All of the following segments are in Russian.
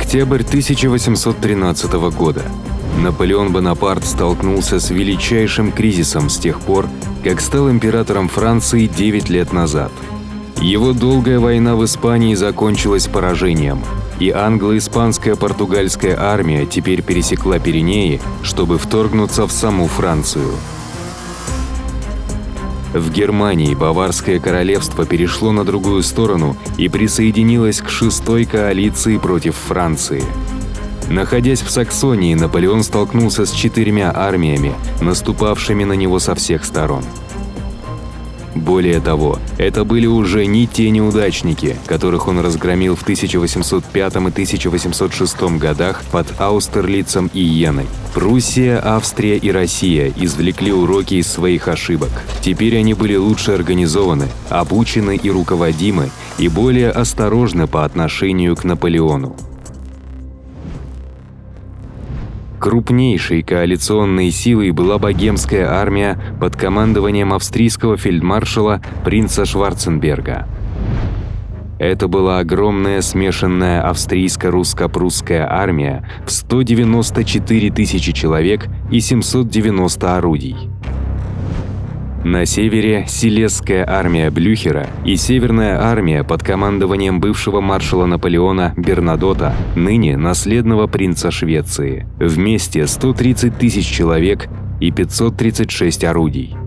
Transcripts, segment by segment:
Октябрь 1813 года. Наполеон Бонапарт столкнулся с величайшим кризисом с тех пор, как стал императором Франции 9 лет назад. Его долгая война в Испании закончилась поражением, и англо-испанская португальская армия теперь пересекла Пиренеи, чтобы вторгнуться в саму Францию. В Германии Баварское королевство перешло на другую сторону и присоединилось к шестой коалиции против Франции. Находясь в Саксонии, Наполеон столкнулся с 4 армиями, наступавшими на него со всех сторон. Более того, это были уже не те неудачники, которых он разгромил в 1805 и 1806 годах под Аустерлицем и Йеной. Пруссия, Австрия и Россия извлекли уроки из своих ошибок. Теперь они были лучше организованы, обучены и руководимы, и более осторожны по отношению к Наполеону. Крупнейшей коалиционной силой была богемская армия под командованием австрийского фельдмаршала принца Шварценберга. Это была огромная смешанная австрийско-русско-прусская армия в 194 тысячи человек и 790 орудий. На севере Силезская армия Блюхера и Северная армия под командованием бывшего маршала Наполеона Бернадотта, ныне наследного принца Швеции. Вместе 130 тысяч человек и 536 орудий.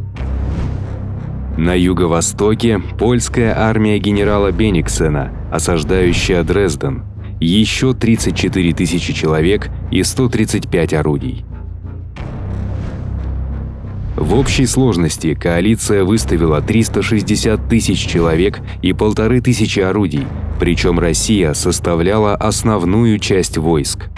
На юго-востоке польская армия генерала Бениксена, осаждающая Дрезден, еще 34 тысячи человек и 135 орудий. В общей сложности коалиция выставила 360 тысяч человек и 1500 орудий, причем Россия составляла основную часть войск.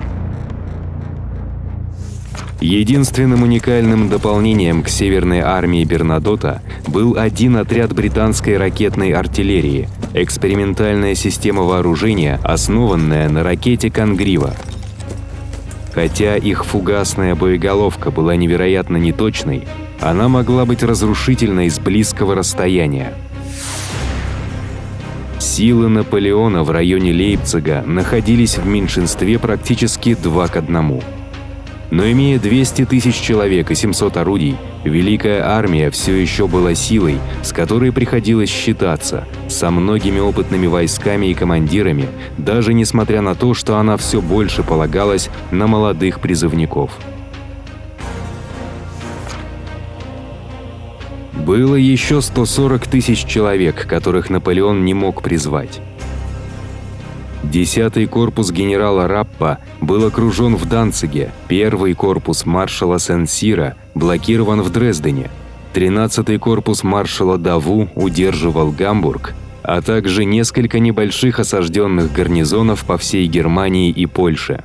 Единственным уникальным дополнением к Северной армии Бернадотта был один отряд британской ракетной артиллерии, экспериментальная система вооружения, основанная на ракете «Конгрива». Хотя их фугасная боеголовка была невероятно неточной, она могла быть разрушительной с близкого расстояния. Силы Наполеона в районе Лейпцига находились в меньшинстве практически 2 к 1. Но имея 200 тысяч человек и 700 орудий, Великая армия все еще была силой, с которой приходилось считаться, со многими опытными войсками и командирами, даже несмотря на то, что она все больше полагалась на молодых призывников. Было еще 140 тысяч человек, которых Наполеон не мог призвать. 10-й корпус генерала Раппа был окружен в Данциге, 1-й корпус маршала Сен-Сира блокирован в Дрездене, 13-й корпус маршала Даву удерживал Гамбург, а также несколько небольших осажденных гарнизонов по всей Германии и Польше.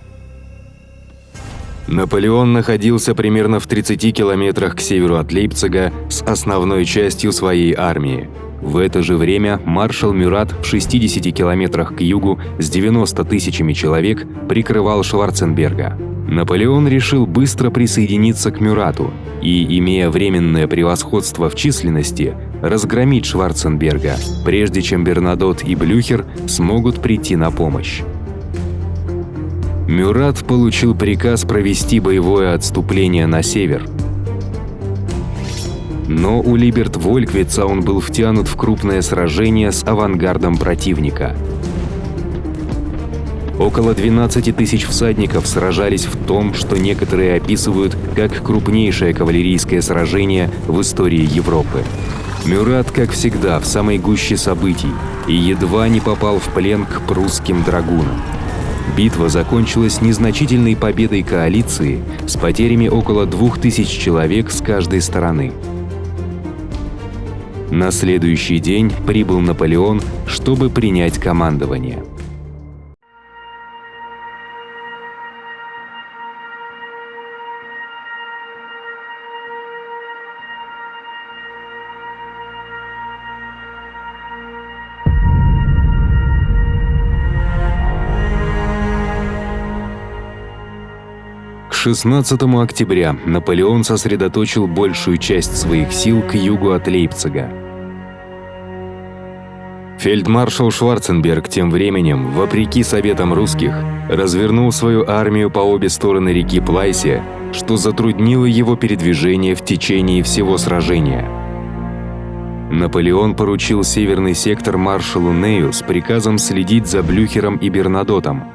Наполеон находился примерно в 30 километрах к северу от Лейпцига с основной частью своей армии. В это же время маршал Мюрат в 60 километрах к югу с 90 тысячами человек прикрывал Шварценберга. Наполеон решил быстро присоединиться к Мюрату и, имея временное превосходство в численности, разгромить Шварценберга, прежде чем Бернадотт и Блюхер смогут прийти на помощь. Мюрат получил приказ провести боевое отступление на север. Но у Либерт-Вольквица он был втянут в крупное сражение с авангардом противника. Около 12 тысяч всадников сражались в том, что некоторые описывают как крупнейшее кавалерийское сражение в истории Европы. Мюрат, как всегда, в самой гуще событий и едва не попал в плен к прусским драгунам. Битва закончилась незначительной победой коалиции с потерями около 2000 человек с каждой стороны. На следующий день прибыл Наполеон, чтобы принять командование. К 16 октября Наполеон сосредоточил большую часть своих сил к югу от Лейпцига. Фельдмаршал Шварценберг тем временем, вопреки советам русских, развернул свою армию по обе стороны реки Плайсе, что затруднило его передвижение в течение всего сражения. Наполеон поручил северный сектор маршалу Нею с приказом следить за Блюхером и Бернадотом.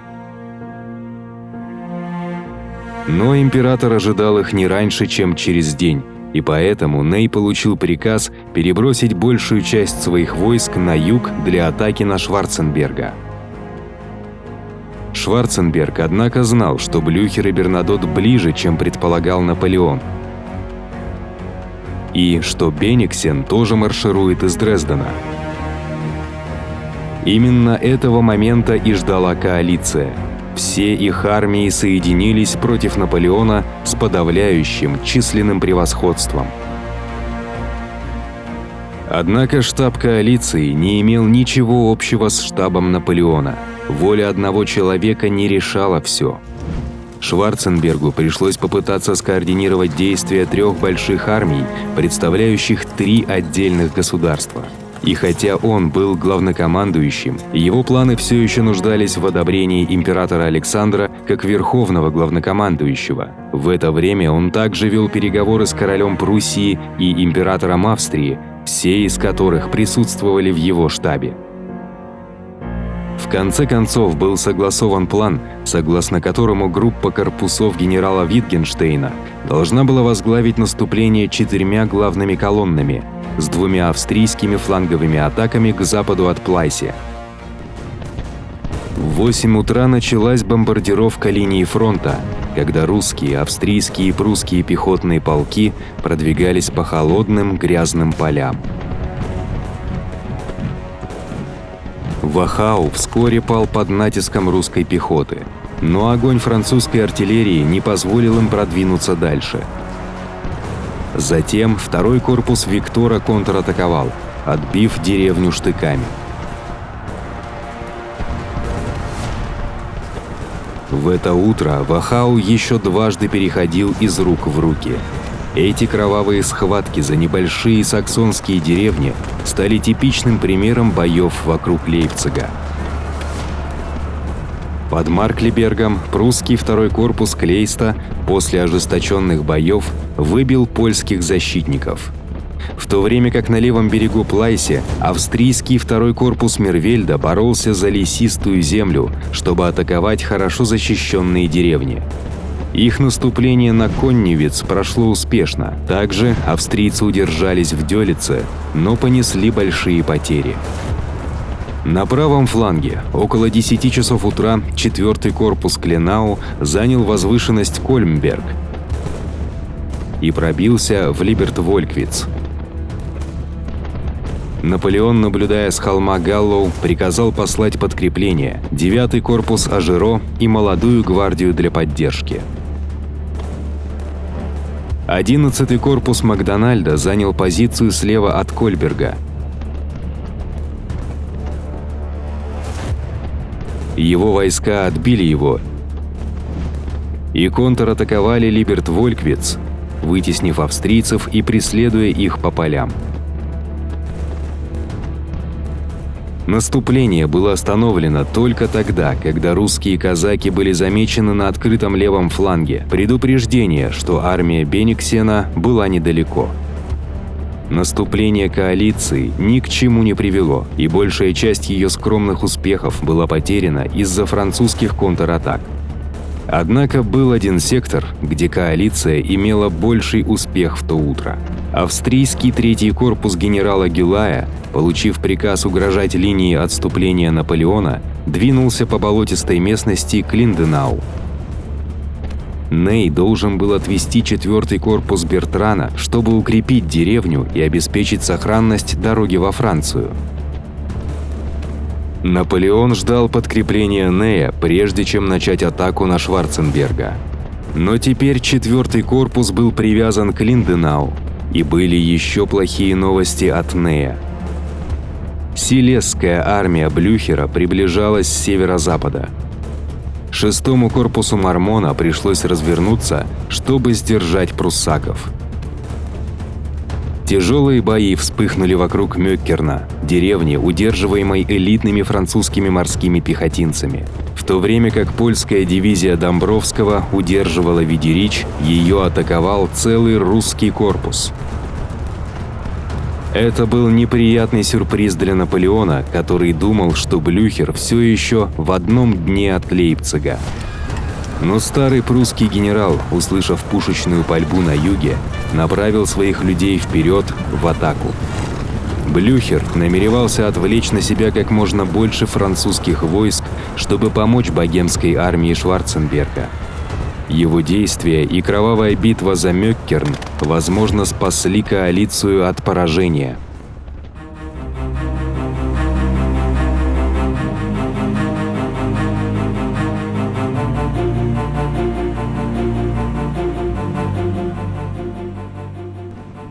Но император ожидал их не раньше, чем через день, и поэтому Ней получил приказ перебросить большую часть своих войск на юг для атаки на Шварценберга. Шварценберг, однако, знал, что Блюхер и Бернадот ближе, чем предполагал Наполеон, и что Бениксен тоже марширует из Дрездена. Именно этого момента и ждала коалиция. Все их армии соединились против Наполеона с подавляющим численным превосходством. Однако штаб коалиции не имел ничего общего с штабом Наполеона. Воля одного человека не решала все. Шварценбергу пришлось попытаться скоординировать действия 3 больших армий, представляющих 3 отдельных государства. И хотя он был главнокомандующим, его планы все еще нуждались в одобрении императора Александра как верховного главнокомандующего. В это время он также вел переговоры с королем Пруссии и императором Австрии, все из которых присутствовали в его штабе. В конце концов был согласован план, согласно которому группа корпусов генерала Витгенштейна должна была возглавить наступление 4 главными колоннами с 2 австрийскими фланговыми атаками к западу от Плайсе. В 8 утра началась бомбардировка линии фронта, когда русские, австрийские и прусские пехотные полки продвигались по холодным грязным полям. Вахау вскоре пал под натиском русской пехоты, но огонь французской артиллерии не позволил им продвинуться дальше. Затем 2-й корпус Виктора контратаковал, отбив деревню штыками. В это утро Вахау еще дважды переходил из рук в руки. Эти кровавые схватки за небольшие саксонские деревни стали типичным примером боев вокруг Лейпцига. Под Марклебергом прусский 2-й корпус Клейста после ожесточенных боев выбил польских защитников. В то время как на левом берегу Плайсе австрийский 2-й корпус Мервельда боролся за лесистую землю, чтобы атаковать хорошо защищенные деревни. Их наступление на Конневиц прошло успешно. Также австрийцы удержались в Дёлице, но понесли большие потери. На правом фланге около 10 часов утра 4-й корпус Кленау занял возвышенность Кольмберг и пробился в Либерт-Вольквиц. Наполеон, наблюдая с холма Галлоу, приказал послать подкрепление, 9-й корпус Ажеро и молодую гвардию для поддержки. 11-й корпус Макдональда занял позицию слева от Кольберга. Его войска отбили его и контратаковали Либерт-Вольквиц, вытеснив австрийцев и преследуя их по полям. Наступление было остановлено только тогда, когда русские казаки были замечены на открытом левом фланге. Предупреждение, что армия Бениксена была недалеко. Наступление коалиции ни к чему не привело, и большая часть ее скромных успехов была потеряна из-за французских контратак. Однако был один сектор, где коалиция имела больший успех в то утро. Австрийский 3-й корпус генерала Гюлая, получив приказ угрожать линии отступления Наполеона, двинулся по болотистой местности к Линденау. Ней должен был отвести 4-й корпус Бертрана, чтобы укрепить деревню и обеспечить сохранность дороги во Францию. Наполеон ждал подкрепления Нея, прежде чем начать атаку на Шварценберга. Но теперь 4-й корпус был привязан к Линденау, и были еще плохие новости от Нея. Силезская армия Блюхера приближалась с северо-запада. 6-му корпусу Мармона пришлось развернуться, чтобы сдержать пруссаков. Тяжелые бои вспыхнули вокруг Мёккерна, деревни, удерживаемой элитными французскими морскими пехотинцами. В то время как польская дивизия Домбровского удерживала Видерич, ее атаковал целый русский корпус. Это был неприятный сюрприз для Наполеона, который думал, что Блюхер все еще в одном дне от Лейпцига. Но старый прусский генерал, услышав пушечную пальбу на юге, направил своих людей вперед в атаку. Блюхер намеревался отвлечь на себя как можно больше французских войск, чтобы помочь богемской армии Шварценберга. Его действия и кровавая битва за Мёккерн, возможно, спасли коалицию от поражения.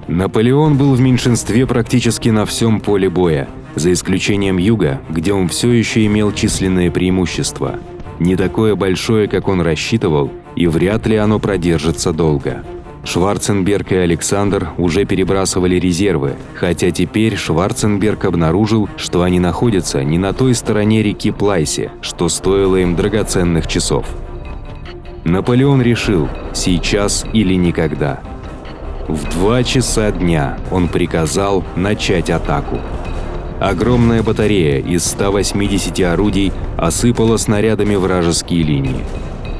Наполеон был в меньшинстве практически на всем поле боя, за исключением юга, где он все еще имел численное преимущество. Не такое большое, как он рассчитывал, и вряд ли оно продержится долго. Шварценберг и Александр уже перебрасывали резервы, хотя теперь Шварценберг обнаружил, что они находятся не на той стороне реки Плайсе, что стоило им драгоценных часов. Наполеон решил – сейчас или никогда. В 2 часа дня он приказал начать атаку. Огромная батарея из 180 орудий осыпала снарядами вражеские линии.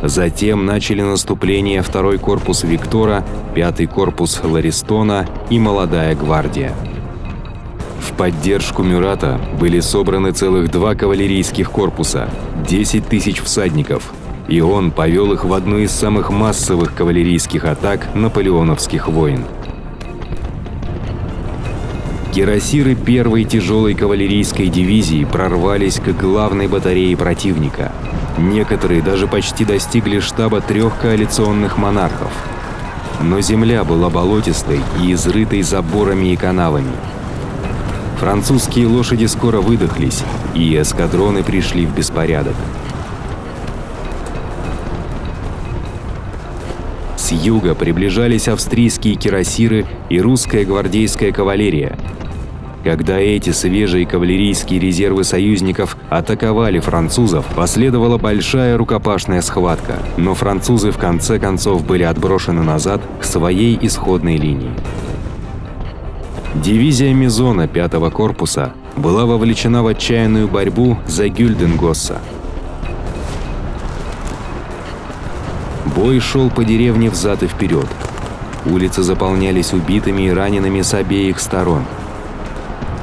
Затем начали наступление 2-й корпус Виктора, 5-й корпус Ларистона и молодая гвардия. В поддержку Мюрата были собраны целых 2 кавалерийских корпуса, 10 тысяч всадников, и он повел их в одну из самых массовых кавалерийских атак наполеоновских войн. Кирасиры 1-й тяжелой кавалерийской дивизии прорвались к главной батарее противника. Некоторые даже почти достигли штаба 3 коалиционных монархов. Но земля была болотистой и изрытой заборами и канавами. Французские лошади скоро выдохлись, и эскадроны пришли в беспорядок. С юга приближались австрийские кирасиры и русская гвардейская кавалерия. Когда эти свежие кавалерийские резервы союзников атаковали французов, последовала большая рукопашная схватка, но французы в конце концов были отброшены назад к своей исходной линии. Дивизия Мизона 5-го корпуса была вовлечена в отчаянную борьбу за Гюльденгосса. Бой шел по деревне взад и вперед. Улицы заполнялись убитыми и ранеными с обеих сторон.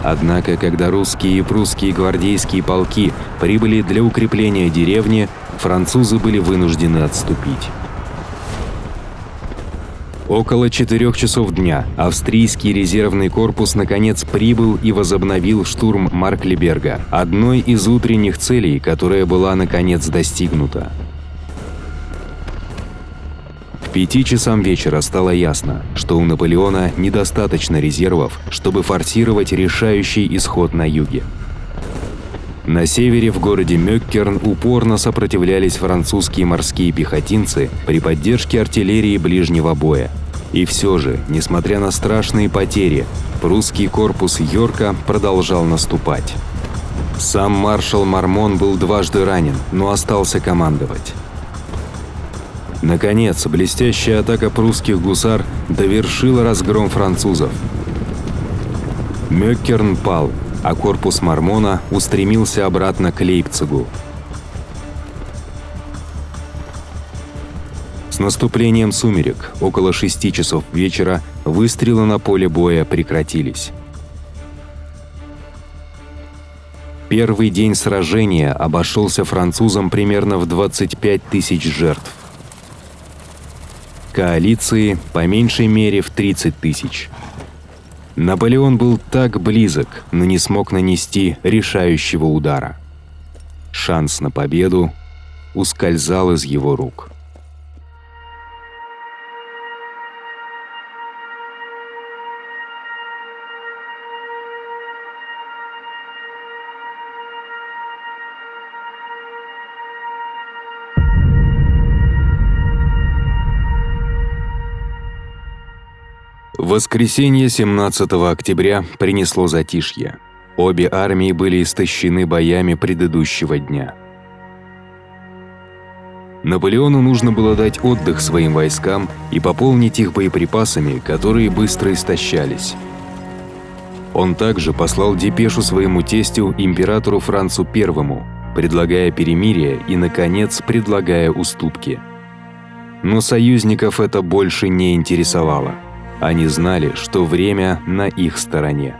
Однако, когда русские и прусские гвардейские полки прибыли для укрепления деревни, французы были вынуждены отступить. Около 4 часов дня австрийский резервный корпус наконец прибыл и возобновил штурм Марклеберга, одной из утренних целей, которая была наконец достигнута. К 5 часам вечера стало ясно, что у Наполеона недостаточно резервов, чтобы форсировать решающий исход на юге. На севере в городе Мёккерн упорно сопротивлялись французские морские пехотинцы при поддержке артиллерии ближнего боя. И все же, несмотря на страшные потери, прусский корпус Йорка продолжал наступать. Сам маршал Мармон был дважды ранен, но остался командовать. Наконец, блестящая атака прусских гусар довершила разгром французов. Мёккерн пал, а корпус Мармона устремился обратно к Лейпцигу. С наступлением сумерек, около 6 часов вечера, выстрелы на поле боя прекратились. Первый день сражения обошелся французам примерно в 25 тысяч жертв. Коалиции по меньшей мере в 30 тысяч. Наполеон был так близок, но не смог нанести решающего удара. Шанс на победу ускользал из его рук. Воскресенье 17 октября принесло затишье. Обе армии были истощены боями предыдущего дня. Наполеону нужно было дать отдых своим войскам и пополнить их боеприпасами, которые быстро истощались. Он также послал депешу своему тестю, императору Францу I, предлагая перемирие и, наконец, предлагая уступки. Но союзников это больше не интересовало. Они знали, что время на их стороне.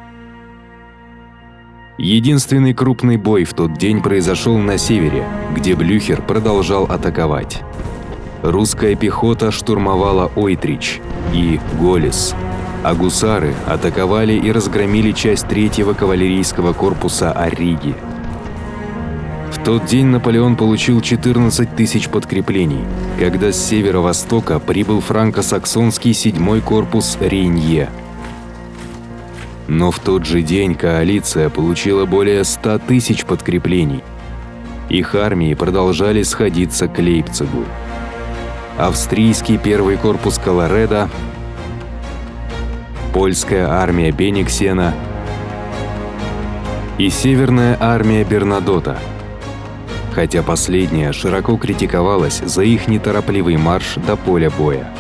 Единственный крупный бой в тот день произошел на севере, где Блюхер продолжал атаковать. Русская пехота штурмовала Ойтрич и Голлес, а гусары атаковали и разгромили часть 3-го кавалерийского корпуса Орриги. В тот день Наполеон получил 14 тысяч подкреплений, когда с северо-востока прибыл франко-саксонский 7-й корпус Рейнье. Но в тот же день коалиция получила более 100 тысяч подкреплений. Их армии продолжали сходиться к Лейпцигу. Австрийский 1-й корпус Колоредо, польская армия Бениксена и Северная армия Бернадота, хотя последняя широко критиковалась за их неторопливый марш до поля боя.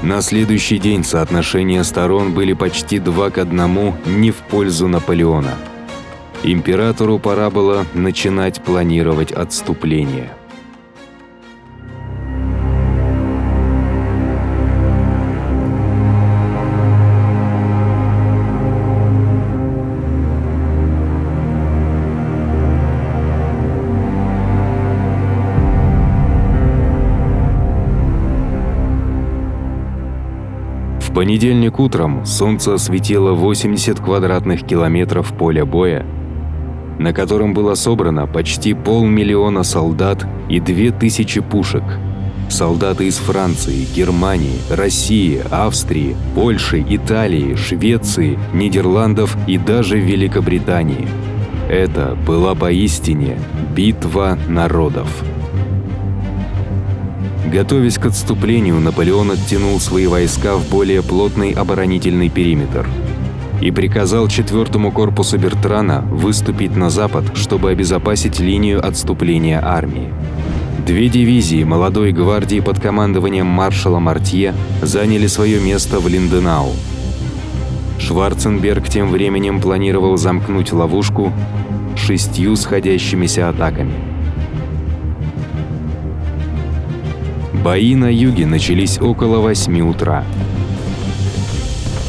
На следующий день соотношения сторон были почти 2 к 1 не в пользу Наполеона. Императору пора было начинать планировать отступление. В понедельник утром солнце осветило 80 квадратных километров поля боя, на котором было собрано почти 500 000 солдат и 2000 пушек. Солдаты из Франции, Германии, России, Австрии, Польши, Италии, Швеции, Нидерландов и даже Великобритании. Это была поистине битва народов. Готовясь к отступлению, Наполеон оттянул свои войска в более плотный оборонительный периметр и приказал 4-му корпусу Бертрана выступить на запад, чтобы обезопасить линию отступления армии. 2 дивизии молодой гвардии под командованием маршала Мартье заняли свое место в Линденау. Шварценберг тем временем планировал замкнуть ловушку 6 сходящимися атаками. Бои на юге начались около 8 утра.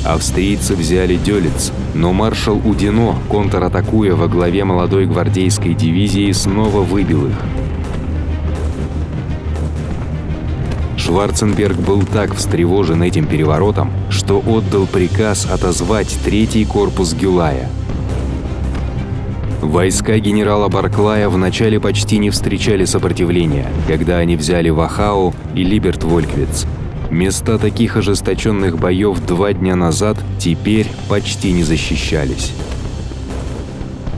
Австрийцы взяли Дёлиц, но маршал Удино, контратакуя во главе молодой гвардейской дивизии, снова выбил их. Шварценберг был так встревожен этим переворотом, что отдал приказ отозвать 3-й корпус Гюлая. Войска генерала Барклая вначале почти не встречали сопротивления, когда они взяли Вахау и Либерт-Вольквиц. Места таких ожесточенных боев 2 дня назад теперь почти не защищались.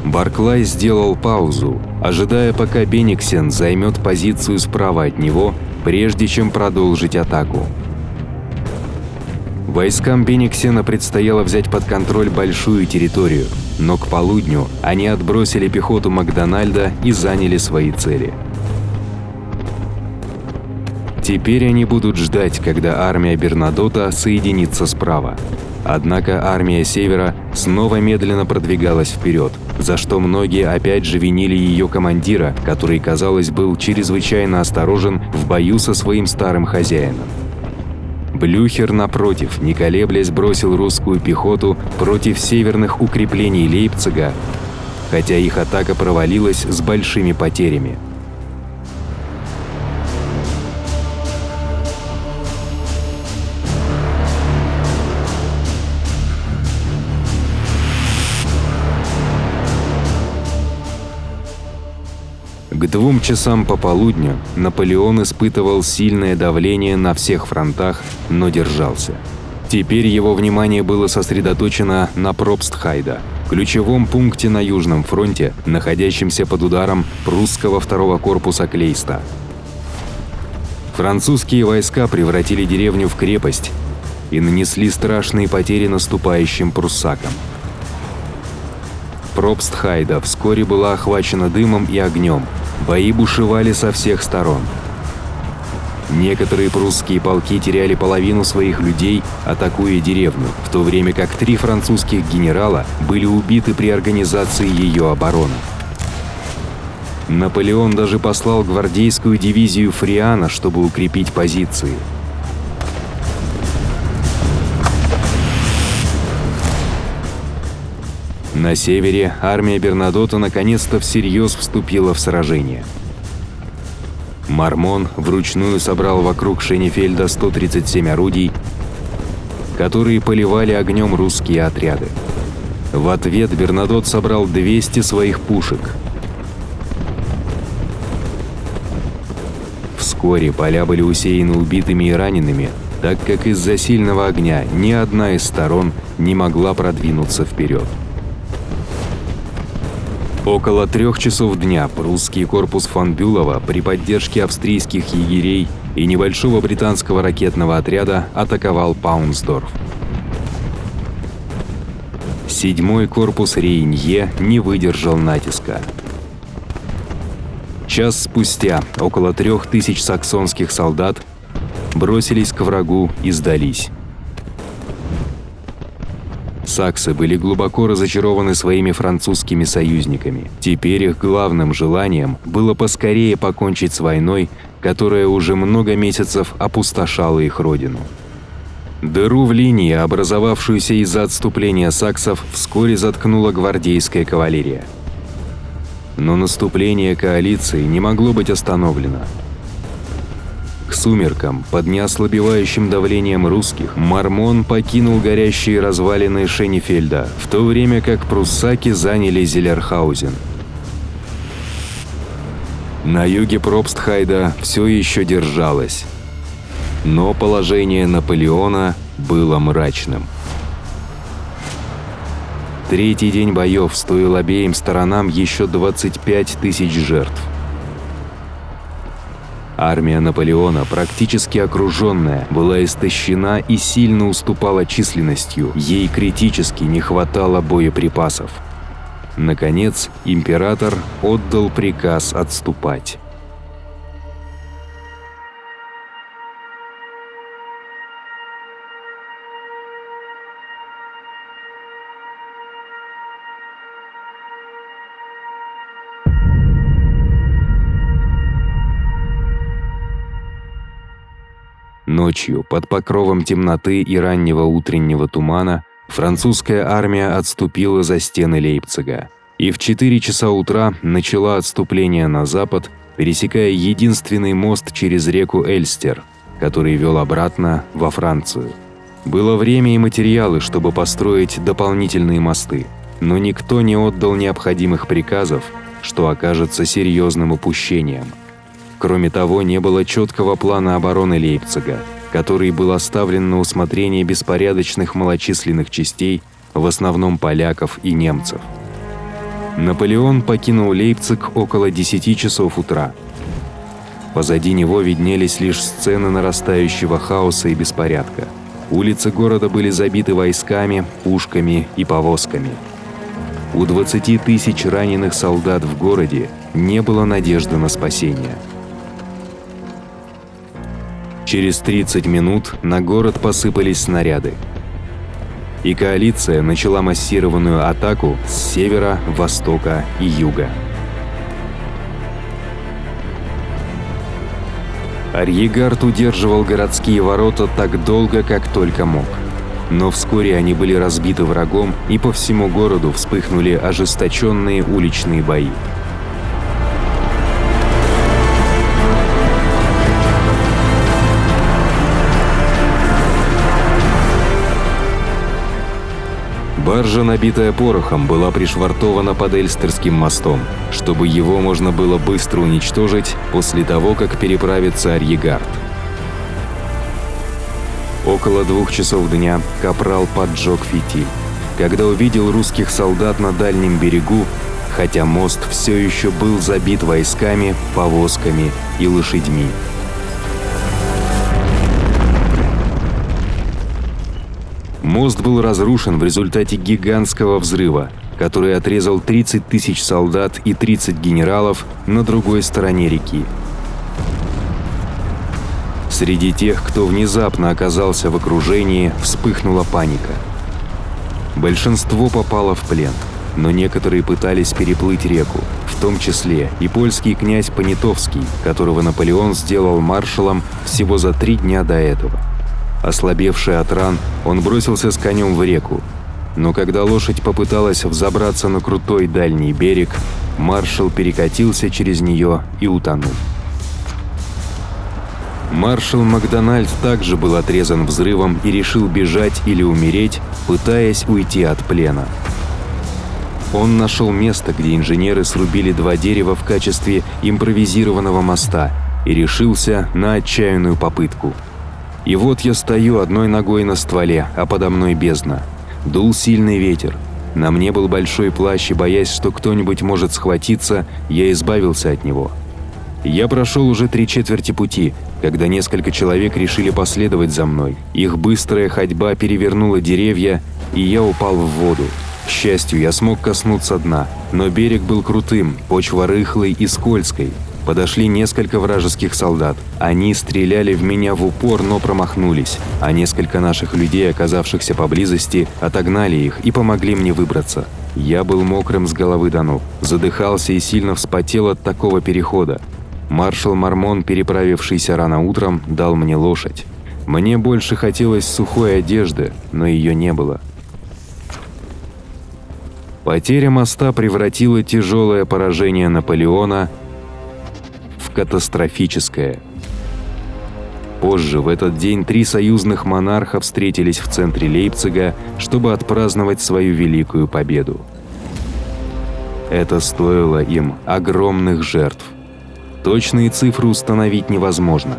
Барклай сделал паузу, ожидая, пока Бениксен займет позицию справа от него, прежде чем продолжить атаку. Войскам Бениксена предстояло взять под контроль большую территорию, но к полудню они отбросили пехоту Макдональда и заняли свои цели. Теперь они будут ждать, когда армия Бернадота соединится справа. Однако армия Севера снова медленно продвигалась вперед, за что многие опять же винили ее командира, который, казалось, был чрезвычайно осторожен в бою со своим старым хозяином. Блюхер, напротив, не колеблясь, бросил русскую пехоту против северных укреплений Лейпцига, хотя их атака провалилась с большими потерями. К 2 часам пополудня Наполеон испытывал сильное давление на всех фронтах, но держался. Теперь его внимание было сосредоточено на Пробстхайде, ключевом пункте на Южном фронте, находящемся под ударом прусского 2-го корпуса Клейста. Французские войска превратили деревню в крепость и нанесли страшные потери наступающим пруссакам. Пробстхайда вскоре была охвачена дымом и огнем. Бои бушевали со всех сторон. Некоторые прусские полки теряли половину своих людей, атакуя деревню, в то время как 3 французских генерала были убиты при организации ее обороны. Наполеон даже послал гвардейскую дивизию Фриана, чтобы укрепить позиции. На севере армия Бернадотта наконец-то всерьез вступила в сражение. Мармон вручную собрал вокруг Шенефельда 137 орудий, которые поливали огнем русские отряды. В ответ Бернадотт собрал 200 своих пушек. Вскоре поля были усеяны убитыми и ранеными, так как из-за сильного огня ни одна из сторон не могла продвинуться вперед. Около 3 часов дня прусский корпус фон Бюлова при поддержке австрийских егерей и небольшого британского ракетного отряда атаковал Паунсдорф. 7-й корпус Рейнье не выдержал натиска. Час спустя около 3000 саксонских солдат бросились к врагу и сдались. Саксы были глубоко разочарованы своими французскими союзниками. Теперь их главным желанием было поскорее покончить с войной, которая уже много месяцев опустошала их родину. Дыру в линии, образовавшуюся из-за отступления саксов, вскоре заткнула гвардейская кавалерия. Но наступление коалиции не могло быть остановлено. К сумеркам, под неослабевающим давлением русских, Мармон покинул горящие развалины Шенефельда, в то время как пруссаки заняли Зеллерхаузен. На юге Пробстхайда все еще держалось, но положение Наполеона было мрачным. 3-й день боев стоил обеим сторонам еще 25 000 жертв. Армия Наполеона, практически окруженная, была истощена и сильно уступала численностью, ей критически не хватало боеприпасов. Наконец, император отдал приказ отступать. Ночью, под покровом темноты и раннего утреннего тумана, французская армия отступила за стены Лейпцига и в 4 часа утра начала отступление на запад, пересекая единственный мост через реку Эльстер, который вел обратно во Францию. Было время и материалы, чтобы построить дополнительные мосты, но никто не отдал необходимых приказов, что окажется серьезным упущением. Кроме того, не было четкого плана обороны Лейпцига, который был оставлен на усмотрение беспорядочных малочисленных частей, в основном поляков и немцев. Наполеон покинул Лейпциг около 10 часов утра. Позади него виднелись лишь сцены нарастающего хаоса и беспорядка. Улицы города были забиты войсками, пушками и повозками. У 20 000 раненых солдат в городе не было надежды на спасение. Через 30 минут на город посыпались снаряды, и коалиция начала массированную атаку с севера, востока и юга. Арьегард удерживал городские ворота так долго, как только мог. Но вскоре они были разбиты врагом, и по всему городу вспыхнули ожесточенные уличные бои. Баржа, набитая порохом, была пришвартована под Эльстерским мостом, чтобы его можно было быстро уничтожить после того, как переправится Арьегард. Около 2 часов дня капрал поджег фитиль, когда увидел русских солдат на дальнем берегу, хотя мост все еще был забит войсками, повозками и лошадьми. Мост был разрушен в результате гигантского взрыва, который отрезал 30 тысяч солдат и 30 генералов на другой стороне реки. Среди тех, кто внезапно оказался в окружении, вспыхнула паника. Большинство попало в плен, но некоторые пытались переплыть реку, в том числе и польский князь Понятовский, которого Наполеон сделал маршалом всего за 3 дня до этого. Ослабевший от ран, он бросился с конем в реку, но когда лошадь попыталась взобраться на крутой дальний берег, маршал перекатился через нее и утонул. Маршал Макдональд также был отрезан взрывом и решил бежать или умереть, пытаясь уйти от плена. Он нашел место, где инженеры срубили 2 дерева в качестве импровизированного моста, и решился на отчаянную попытку. И вот я стою одной ногой на стволе, а подо мной бездна. Дул сильный ветер. На мне был большой плащ, и, боясь, что кто-нибудь может схватиться, я избавился от него. Я прошел уже 3/4 пути, когда несколько человек решили последовать за мной. Их быстрая ходьба перевернула деревья, и я упал в воду. К счастью, я смог коснуться дна, но берег был крутым, почва рыхлой и скользкой. Подошли несколько вражеских солдат. Они стреляли в меня в упор, но промахнулись, а несколько наших людей, оказавшихся поблизости, отогнали их и помогли мне выбраться. Я был мокрым с головы до ног, задыхался и сильно вспотел от такого перехода. Маршал Мармон, переправившийся рано утром, дал мне лошадь. Мне больше хотелось сухой одежды, но ее не было. Потеря моста превратила тяжелое поражение Наполеона в катастрофическое. Позже, в этот день, 3 союзных монарха встретились в центре Лейпцига, чтобы отпраздновать свою великую победу. Это стоило им огромных жертв. Точные цифры установить невозможно.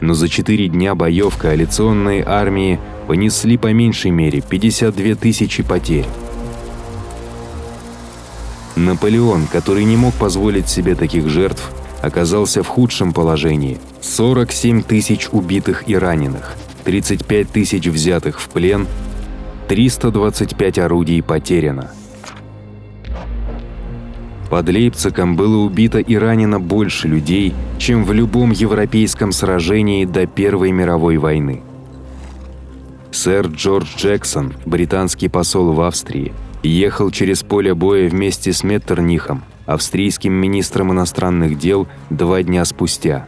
Но за 4 дня боев коалиционные армии понесли по меньшей мере 52 тысячи потерь. Наполеон, который не мог позволить себе таких жертв, оказался в худшем положении. 47 тысяч убитых и раненых, 35 тысяч взятых в плен, 325 орудий потеряно. Под Лейпцигом было убито и ранено больше людей, чем в любом европейском сражении до Первой мировой войны. Сэр Джордж Джексон, британский посол в Австрии, ехал через поле боя вместе с Меттернихом, австрийским министром иностранных дел, 2 дня спустя.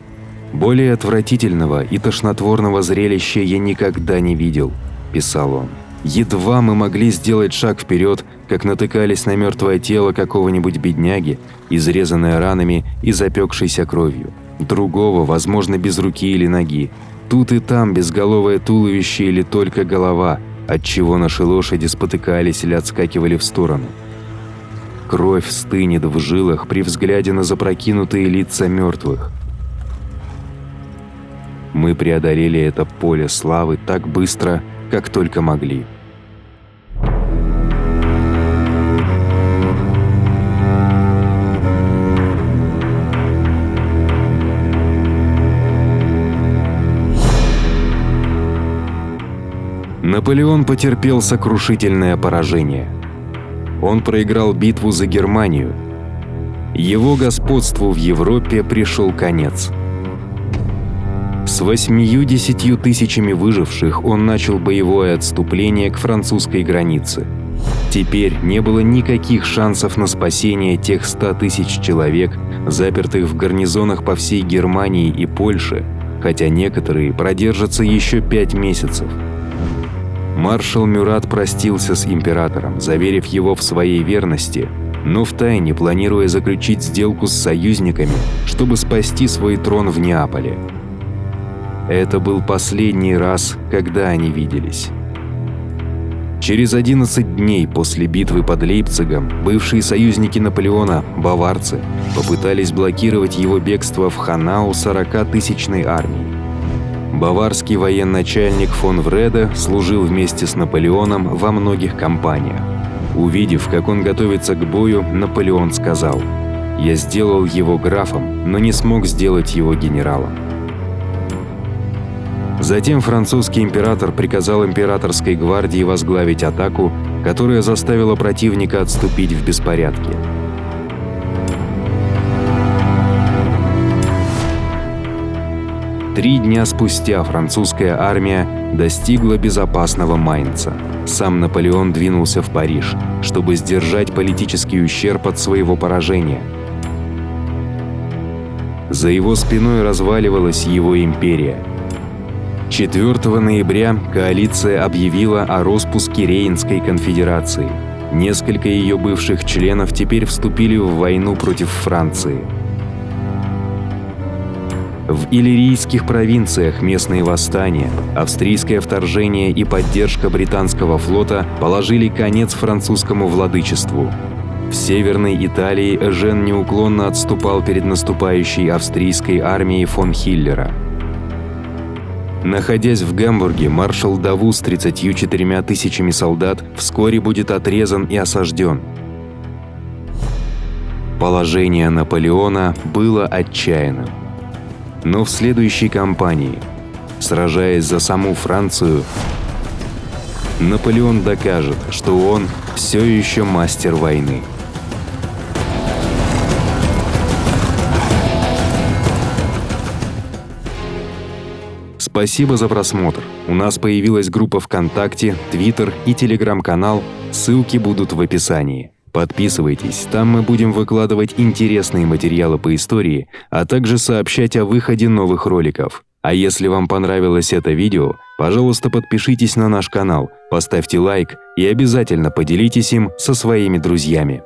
«Более отвратительного и тошнотворного зрелища я никогда не видел», – писал он. «Едва мы могли сделать шаг вперед, как натыкались на мертвое тело какого-нибудь бедняги, изрезанное ранами и запекшейся кровью. Другого, возможно, без руки или ноги. Тут и там безголовое туловище или только голова, отчего наши лошади спотыкались или отскакивали в сторону. Кровь стынет в жилах при взгляде на запрокинутые лица мертвых. Мы преодолели это поле славы так быстро, как только могли». Наполеон потерпел сокрушительное поражение. Он проиграл битву за Германию. Его господству в Европе пришел конец. С 80 тысячами выживших он начал боевое отступление к французской границе. Теперь не было никаких шансов на спасение тех 100 тысяч человек, запертых в гарнизонах по всей Германии и Польше, хотя некоторые продержатся еще 5 месяцев. Маршал Мюрат простился с императором, заверив его в своей верности, но втайне планируя заключить сделку с союзниками, чтобы спасти свой трон в Неаполе. Это был последний раз, когда они виделись. Через 11 дней после битвы под Лейпцигом бывшие союзники Наполеона, баварцы, попытались блокировать его бегство в Ханау 40-тысячной армией. Баварский военачальник фон Вреде служил вместе с Наполеоном во многих кампаниях. Увидев, как он готовится к бою, Наполеон сказал: «Я сделал его графом, но не смог сделать его генералом». Затем французский император приказал императорской гвардии возглавить атаку, которая заставила противника отступить в беспорядке. Три дня спустя французская армия достигла безопасного Майнца. Сам Наполеон двинулся в Париж, чтобы сдержать политический ущерб от своего поражения. За его спиной разваливалась его империя. 4 ноября коалиция объявила о распуске Рейнской конфедерации. Несколько ее бывших членов теперь вступили в войну против Франции. В иллирийских провинциях местные восстания, австрийское вторжение и поддержка британского флота положили конец французскому владычеству. В Северной Италии Эжен неуклонно отступал перед наступающей австрийской армией фон Хиллера. Находясь в Гамбурге, маршал Даву с 34 тысячами солдат вскоре будет отрезан и осажден. Положение Наполеона было отчаянным. Но в следующей кампании, сражаясь за саму Францию, Наполеон докажет, что он все еще мастер войны. Спасибо за просмотр. У нас появилась группа ВКонтакте, Твиттер и Телеграм-канал. Ссылки будут в описании. Подписывайтесь, там мы будем выкладывать интересные материалы по истории, а также сообщать о выходе новых роликов. А если вам понравилось это видео, пожалуйста, подпишитесь на наш канал, поставьте лайк и обязательно поделитесь им со своими друзьями.